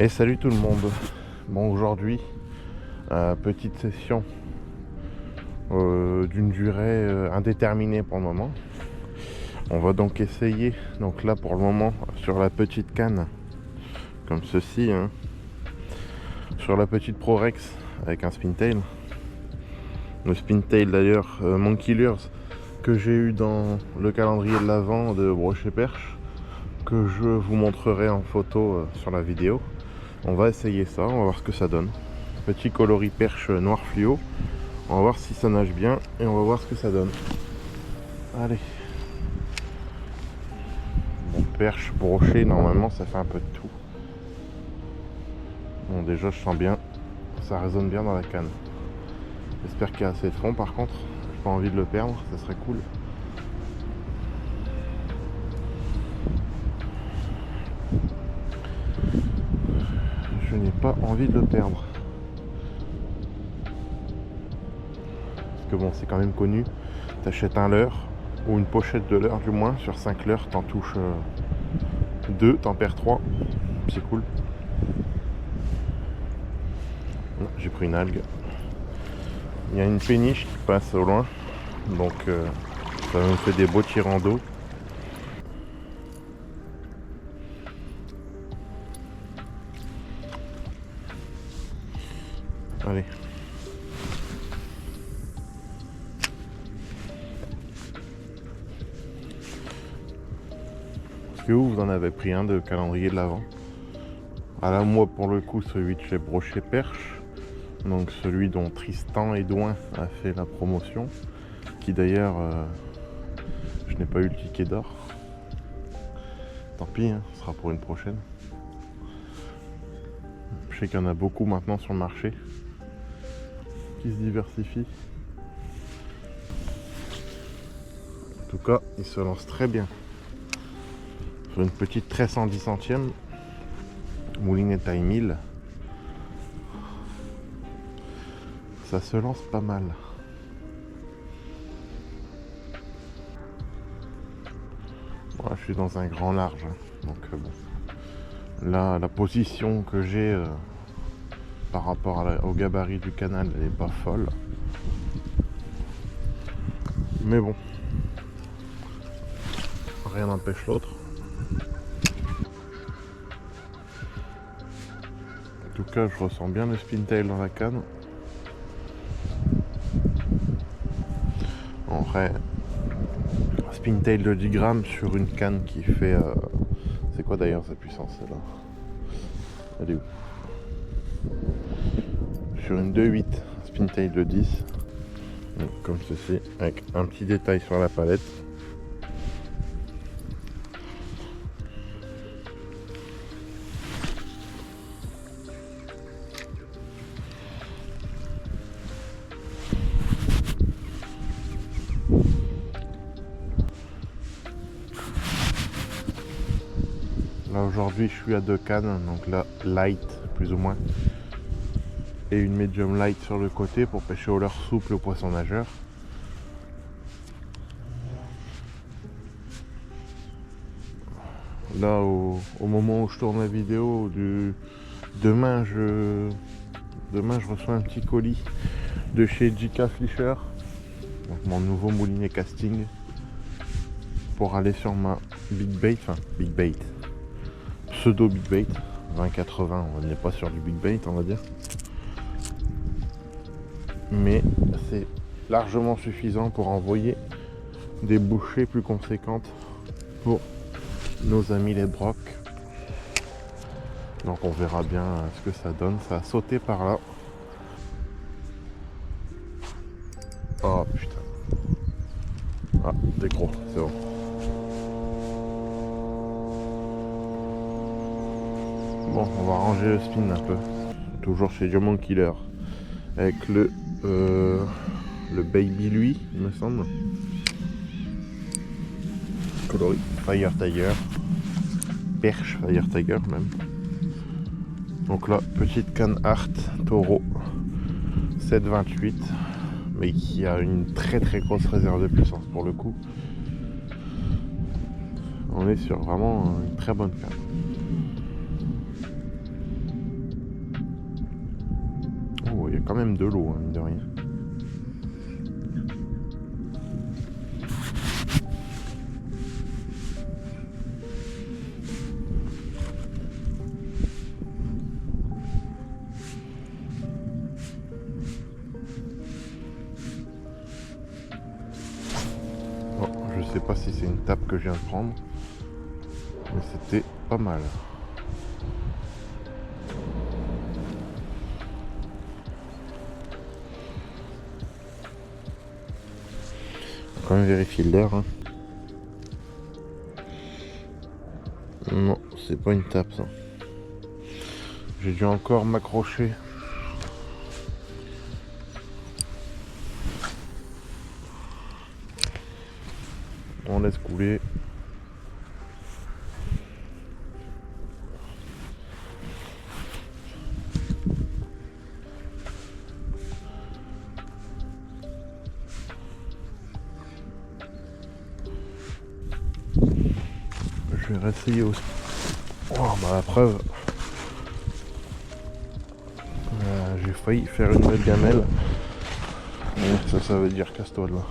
Et salut tout le monde. Bon, aujourd'hui, petite session d'une durée indéterminée pour le moment. On va donc essayer, donc là pour le moment, sur la petite canne, comme ceci, hein, sur la petite ProRex avec un Spintail. Le Spintail d'ailleurs, Monkey Lures, que j'ai eu dans le calendrier de l'Avent de Brochet Perche, que je vous montrerai en photo sur la vidéo. On va essayer ça, on va voir ce que ça donne. Petit coloris perche noir fluo. On va voir si ça nage bien et on va voir ce que ça donne. Allez. Bon, perche, brochet, normalement ça fait un peu de tout. Bon, déjà je sens bien, ça résonne bien dans la canne. J'espère qu'il y a assez de fond par contre. J'ai pas envie de le perdre, ça serait cool. Je n'ai pas envie de le perdre. Parce que bon, c'est quand même connu. T'achètes un leurre, ou une pochette de leurre du moins, sur 5 leurres, t'en touches 2, t'en perds 3. C'est cool. J'ai pris une algue. Il y a une péniche qui passe au loin. Donc ça me fait des beaux tirants d'eau. Allez. Est-ce que vous en avez pris un de calendrier de l'Avent? Alors moi pour le coup celui de chez Brochet Perche, donc celui dont Tristan Edouin a fait la promotion, qui d'ailleurs je n'ai pas eu le ticket d'or. Tant pis, hein, ce sera pour une prochaine. Je sais qu'il y en a beaucoup maintenant sur le marché qui se diversifient. En tout cas, il se lance très bien. Sur une petite 1310 centièmes, moulinet taille 1000. Ça se lance pas mal. Moi, je suis dans un grand large, hein. Donc bon. Là, la position que j'ai par rapport au gabarit du canal, elle n'est pas folle. Mais bon, rien n'empêche l'autre. En tout cas, je ressens bien le Spintail dans la canne. En vrai, Spintail de 10 grammes sur une canne qui fait... c'est quoi d'ailleurs sa puissance celle-là? Elle est où? Sur une 2.8, Spintail de 10. Donc, comme ceci, avec un petit détail sur la palette. Là aujourd'hui je suis à 2 cannes, donc là light plus ou moins, et une medium light sur le côté pour pêcher au leurre souple au poisson nageur. Là au moment où je tourne la vidéo, demain je reçois un petit colis de chez JK Fisher, donc mon nouveau moulinet casting, pour aller sur ma big bait, pseudo big bait 20-80. On n'est pas sur du big bait, on va dire, mais c'est largement suffisant pour envoyer des bouchées plus conséquentes pour nos amis les brocs. Donc on verra bien ce que ça donne. Ça a sauté par là. Oh putain. Ah, des gros, c'est bon. Bon, on va ranger le spin un peu. Toujours chez Diamond Killer. Avec le Baby lui, il me semble. Coloris Fire Tiger. Perche Fire Tiger même. Donc là, petite canne Art Taureau 7,28. Mais qui a une très grosse réserve de puissance pour le coup. On est sur vraiment une très bonne canne. quand même de l'eau, hein, mine de rien. Bon, je sais pas si c'est une tape que je viens de prendre, mais c'était pas mal. Quand même vérifier l'air. Hein. Non, c'est pas une tape ça. J'ai dû encore m'accrocher. On laisse couler. Je vais réessayer aussi. Oh, bah la preuve. J'ai failli faire une belle gamelle. Et ça veut dire casse-toi de là.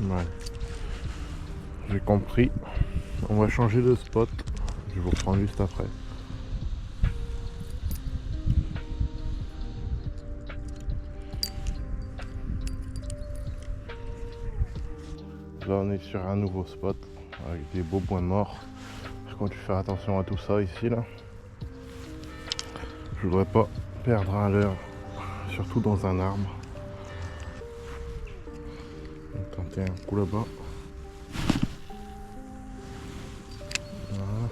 Ouais. J'ai compris. On va changer de spot. Je vous reprends juste après. Là on est sur un nouveau spot avec des beaux points morts. Par contre je vais faire attention à tout ça ici là. Je voudrais pas perdre à l'heure, surtout dans un arbre. On va tenter un coup là-bas. Voilà.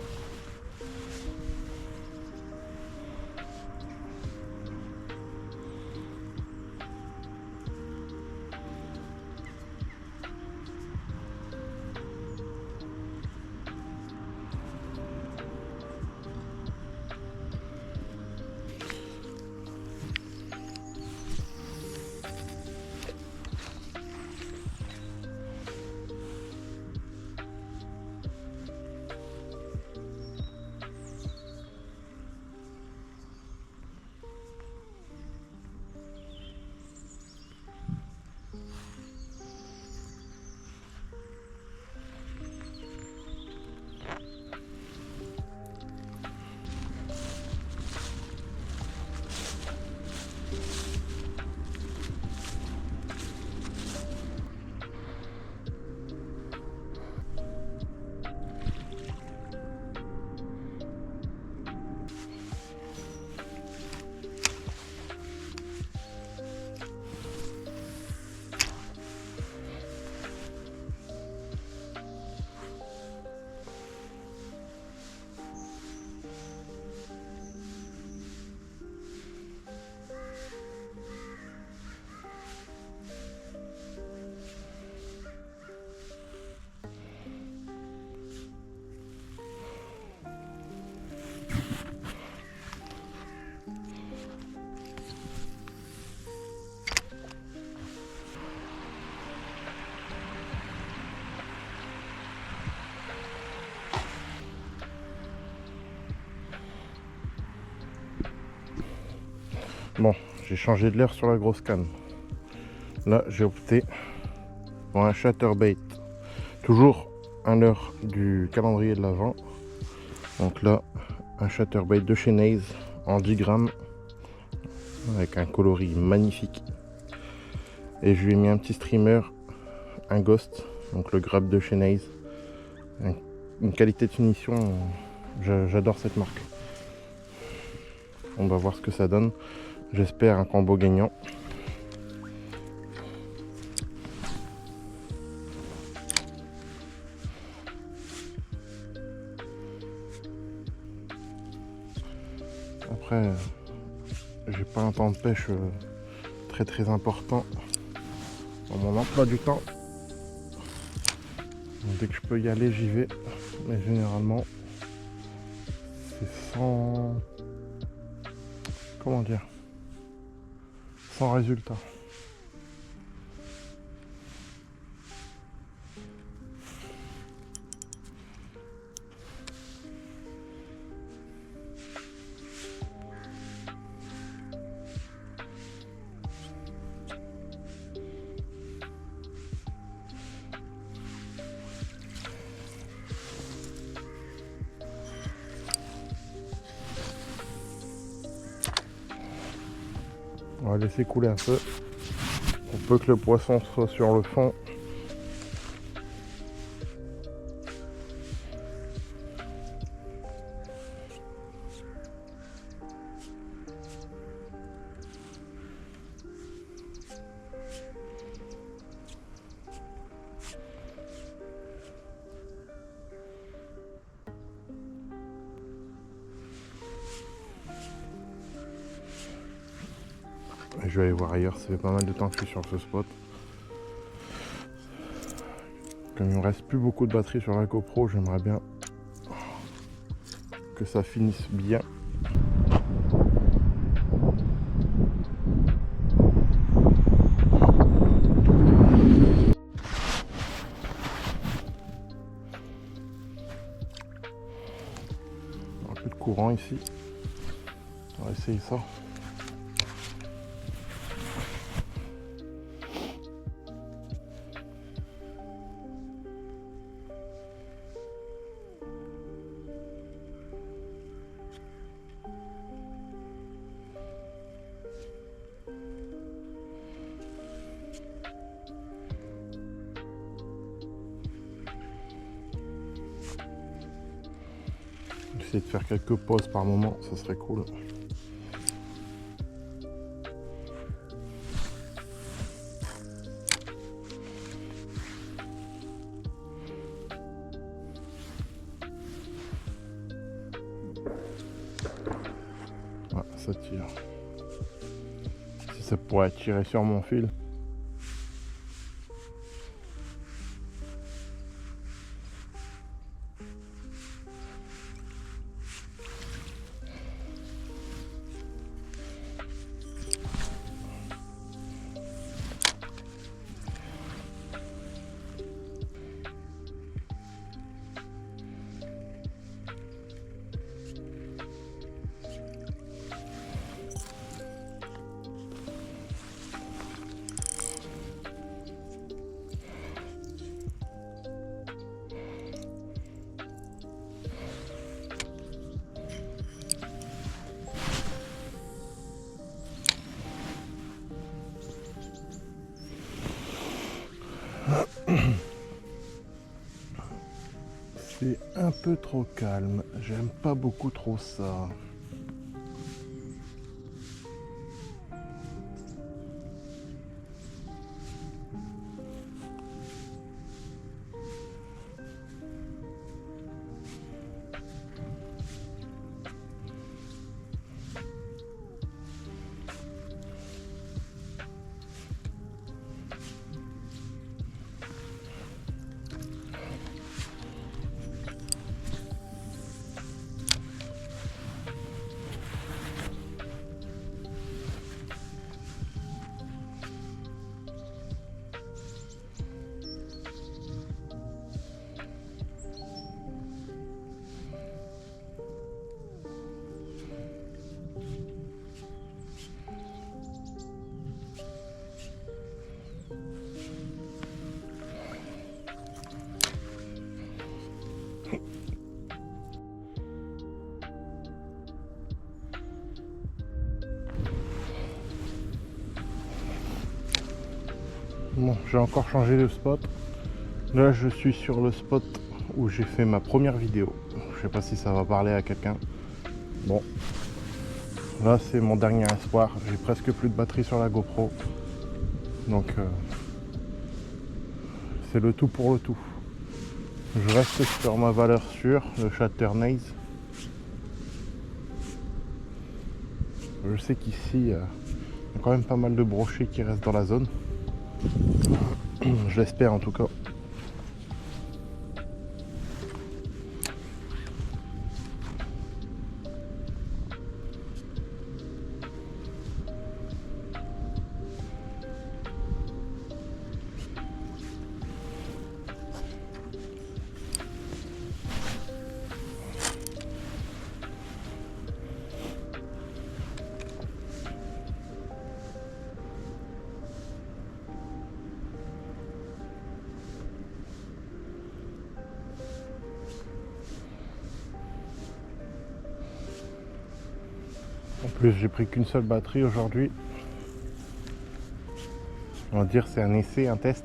Bon, j'ai changé de leurre sur la grosse canne. Là, j'ai opté pour un chatterbait. Toujours un leurre du calendrier de l'Avent. Donc là, un chatterbait de chez Naze en 10 grammes avec un coloris magnifique. Et je lui ai mis un petit streamer, un Ghost, donc le grab de chez Naze. Une qualité de finition, j'adore cette marque. On va voir ce que ça donne. J'espère un combo gagnant. Après, j'ai pas un temps de pêche très important dans mon emploi du temps. Donc, dès que je peux y aller, j'y vais. Mais généralement, c'est sans... Comment dire? Sans résultat. On va laisser couler un peu. On peut que le poisson soit sur le fond. Je vais aller voir ailleurs, ça fait pas mal de temps que je suis sur ce spot. Comme il me reste plus beaucoup de batterie sur la GoPro, j'aimerais bien que ça finisse bien. Un peu de courant ici. On va essayer ça. Essayer de faire quelques pauses par moment, ça serait cool. Ah, ça tire. Si ça pourrait tirer sur mon fil. C'est un peu trop calme, j'aime pas beaucoup trop ça. Bon, j'ai encore changé de spot. Là, je suis sur le spot où j'ai fait ma première vidéo. Je sais pas si ça va parler à quelqu'un. Bon, là, c'est mon dernier espoir. J'ai presque plus de batterie sur la GoPro. Donc, c'est le tout pour le tout. Je reste sur ma valeur sûre, le Chatternaze. Je sais qu'ici, il y a quand même pas mal de brochets qui restent dans la zone. Je l'espère en tout cas. En plus, j'ai pris qu'une seule batterie aujourd'hui. On va dire c'est un essai, un test.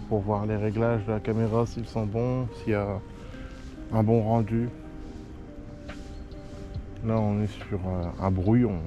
Pour voir les réglages de la caméra, s'ils sont bons, s'il y a un bon rendu. Là, on est sur un brouillon.